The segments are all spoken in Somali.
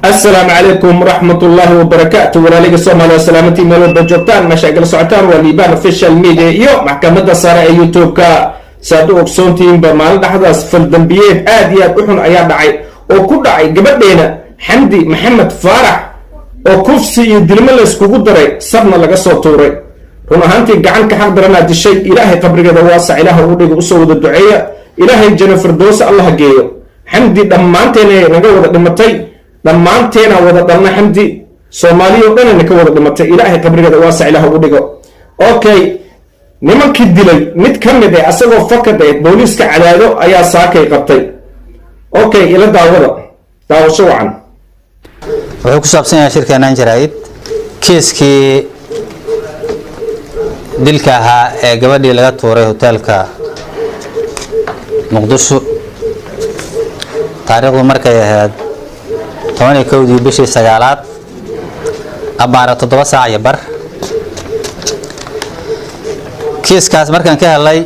السلام عليكم ورحمة الله وبركاته وراليك الصومالي وسلامتي ملو بجوبتان مشاكل سعتان والليبان official media iyo maxkamadda sare ee youtube-ka saad u ogsoontihiinba maalin dhexdaas faldambiyeed aad iyo aad u xun ayaa dhacay oo ku dhacay gabadheena xamdi maxamed faarax oo kufsi iyo dilmo la iskugu daray sabna laga soo tuuray run ahaantii gacanka xaq daranaa dishay ilaahay qabrigeeda waasac ilaaha uu dhiga usoo wada duceeya ilaahay jana firdowsa allah geeyo xamdi dhammaanteena naga wada dhimatay dhammaanteena wada dhalna xamdi soomaaliya oo dhan ka wada dhimatay ilaahay qabrigeeda waasac ilaaha uu dhigo okay nimankii dilay mid ka mid ah asagoo fakad ah booliiska cadaado ayaa saakay qabtay okay ila daawasho wacan wuxuu ku saabsan yahay shirkeenan jaraa'id kiiskii dilka ahaa ee gabadhii laga tuuray hoteelka muqdisho taariikhdu markay ahayd 11 bishii 9aad abaara 7 saac iyo bar kiiskaas markaan ka helay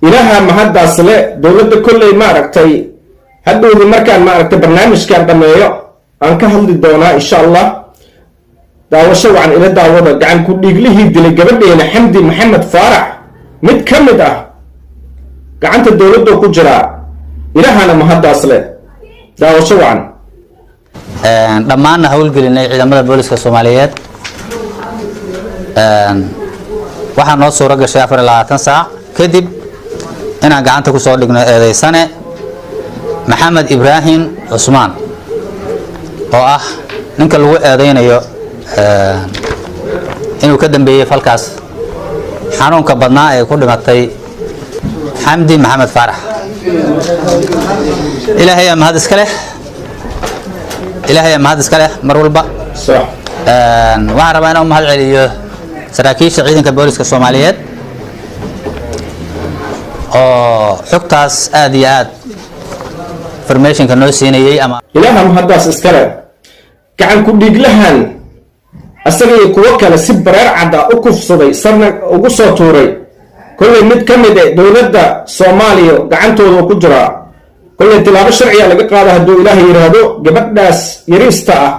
ilaaha mahaddaas le dowladda kolley maaragtay hadhowdii markaan maaragtay barnaamijkan dhameeyo aan ka hadli doonaa insha allah daawasho wacan ila daawada gacan ku dhiiglihii dilay gabadheena xamdi maxamed faarax mid ka mid ah gacanta dowladda ku jiraa ilaahana mahaddaas le daawasho wacan dhammaanna howlgelinay ciidamada booliska Soomaaliyeed waxaa noo suura gashay 24 saac kadib inaan gacanta ku soo dhigno eedeysane maxamed ibraahim cusmaan oo ah ninka lagu eedeynayo inuu ka dambeeyay falkaas xanuunka badnaa ee ku dhimatay xamdi maxamed faarax ilaahay mahad iska leh mar walba waxaan rabaa inaan mahad celiyo saraakiisha ciidanka booliska Soomaaliyeed oo xogtaas aad iyo aad informationka noo siinayay ama ilaaha mahaddaas iska leh gacan ku dhiiglahan asaga iyo kuwa kale si bareer cad u kufsaday sarna ugu soo tuuray kolley mid ka mid ah dowladda Soomaaliya gacantooda ku jira kolley tilaabo sharciya laga qaado hadduu ilaahay yiraahdo gabadhaas yariista ah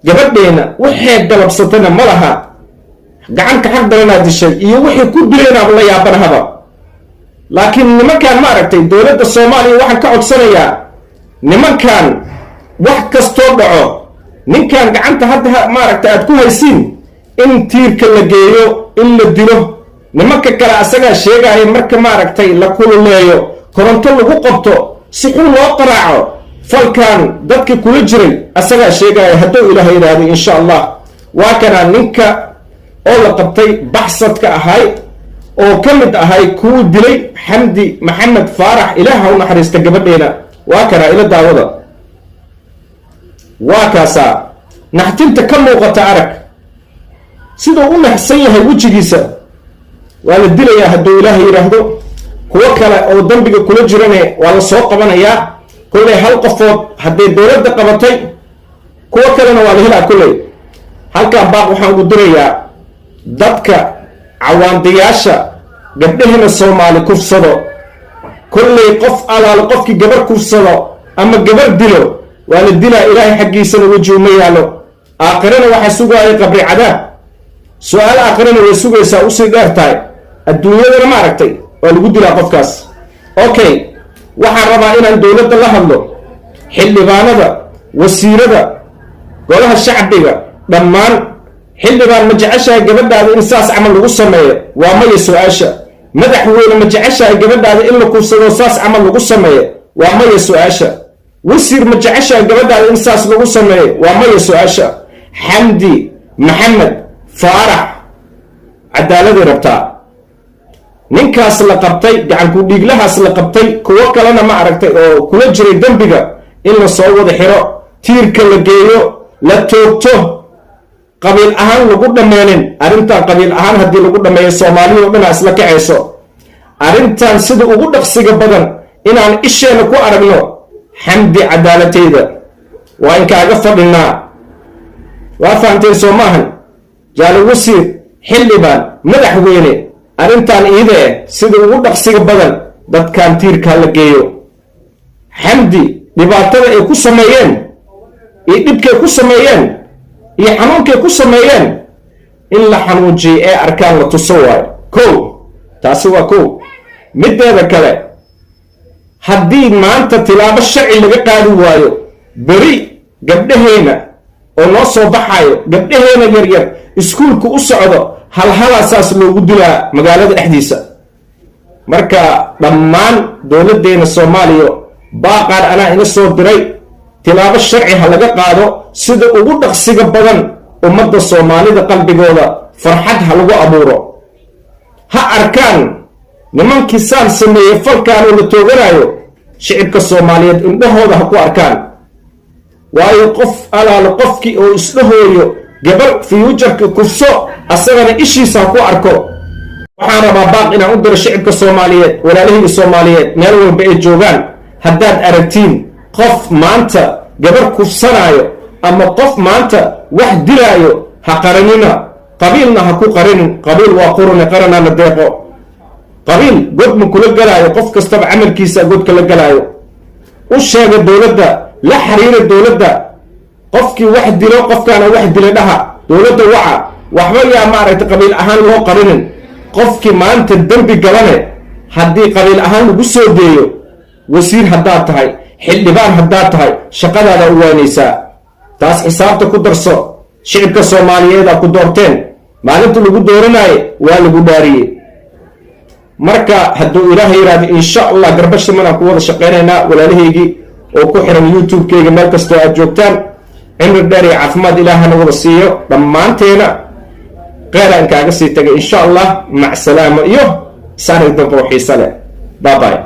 gabadheena waxay dalabsatana ma laha gacanka xaq daranaa dishay iyo wixii ku dileena la yaabanahaba laakiin nimankan maaragtay dowladda Soomaaliya waxaan ka codsanayaa nimankan wax kastoo dhaco ninkan gacanta hadda maaragtay aad ku haysiin in tiirka la geeyo in la dilo nimanka kale asagaa sheegaya marka maaragtay la kululeeyo koronto lagu qabto si xun loo qaraaco falkan dadka kula jiray asagaa sheegaya hadduu ilaahay yiraahdo insha Allah waa kana ninka oo la qabtay baxsadka ahay oo ka mid ahay kuwa dilay xamdi maxamed faarax ilaaha u naxariista gabadheena waa kana ila daawada waa kaasa naxtinta ka muuqata arag sidoo u naxsan yahay wajigiisa waa la dilayaa hadduu ilaahay yiraahdo kuwa kale oo dambiga kula jirane waa la soo qabanayaa kolley hal qofood hadday dowladda qabatay kuwa kalena waa la helaa kolley halkan baaq waxaan ugu dirayaa dadka cawaandiyaasha gabdhahena Soomaali kufsado kolley qof alaal qofkii gabar kufsado ama gabar dilo waa la dilaa ilaahay xaggiisana waji uma yaalo aakhirana waxa sugaaya qabri cadaab su'aal aakhirana way sugaysaa u sii dheertahay adduunyadana ma aragtay waa lagu dilaa qofkaas okay waxaan rabaa inaan dowladda la hadlo xildhibaanada wasiirada golaha shacbiga dhammaan xildhibaan ma jeceshahay gabadhaada in saas camal lagu sameeyo waa maya su-aasha madaxweyne ma jeceshahay gabadhaada in la kufsado saas camal lagu sameeyo waa maya su-aasha wasiir ma jeceshahay gabadhaada in saas lagu sameeyo waa maya su-aasha xamdi maxamed faarax cadaaladii rabtaa ninkaas la qabtay gacan ku dhiiglahaas la qabtay kuwa kalena ma aragtay oo kula jiray dambiga in la soo wada xiro tiirka la geeyo la toogto qabiil ahaan lagu dhameenin arrintan qabiil ahaan haddii lagu dhameeyo Soomaaliya oo dhan isla kacayso arrintan sida ugu dhaqsiga badan inaan isheena ku aragno xamdi cadaaladteeda waa in kaaga fadhinaa waa fahanteen Soomahan jaale wasiir xildhibaan madaxweyne arrintan iidee sida ugu dhaqsiga badan dadkan tiirkaa la geeyo. xamdi dhibaatada ay ku sameeyeen iyo dhibkay ku sameeyeen iyo xanuunkay ku sameeyeen in la xanuujiyay ee arkaan la tuso waayo. kow taasi waa kow. mideeda kale haddii maanta tilaabo sharci laga qaadi waayo beri gabdhaheena oo noo soo baxayo gabdhaheena yaryar iskuulka u socdo halhalaasaas loogu dilaa magaalada dhexdiisa. marka dhammaan dowladdeena soomaaliya baaqaan anaa ina soo diray tilaabo sharci ha laga qaado sida ugu dhaqsiga badan ummadda soomaalida qalbigooda farxad ha lagu abuuro. ha arkaan nimankii saan sameeyey falkaan oo la tooganayo shicibka soomaaliyeed indhahooda ha ku arkaan. waayo qof alaalo qofkii oo isdhahooyo gabar fiyuujarka kufso asagana ishiisa ha ku arko. waxaan rabaa baaq inaan u diro shicibka soomaaliyeed walaalahayga soomaaliyeed meel walba ay joogaan, haddaad aragtiin qof maanta gabar kufsanaayo ama qof maanta wax dilaayo ha qaranina. qabiilna ha ku qarinin, qabiil waa qurune qarana la deeqo. qabiil god ma kula galaayo, qof kastaba camalkiisa godka la galaayo. u sheega dowladda, la xiriira dowladda. qofkii wax dilo qofkaana wax dila dhaha dowladda waca. waxba yaa maaragtay qabiil ahaan loo qarinin. qofkii maanta dembi galane haddii qabiil ahaan lagu soo deeyo, wasiir haddaad tahay xildhibaan haddaad tahay shaqadaada u waanaysaa. taas xisaabta ku darso. shicibka soomaaliyeeda ku doorteen, maalinta lagu dooranaye waa lagu dhaariyey. marka hadduu ilaaha yidhaahdo insha allah garbashimanaan ku wada shaqaynaynaa walaalahaygii oo ku xiran youtube-keyga meel kastoo aad joogtaan. cimri dheer iyo caafimaad ilaahana wada siiyo dhammaanteena. qeeraan kaaga sii tagay insha allah. mac salaamo iyo saanay dambe oo xiise leh. bye bye.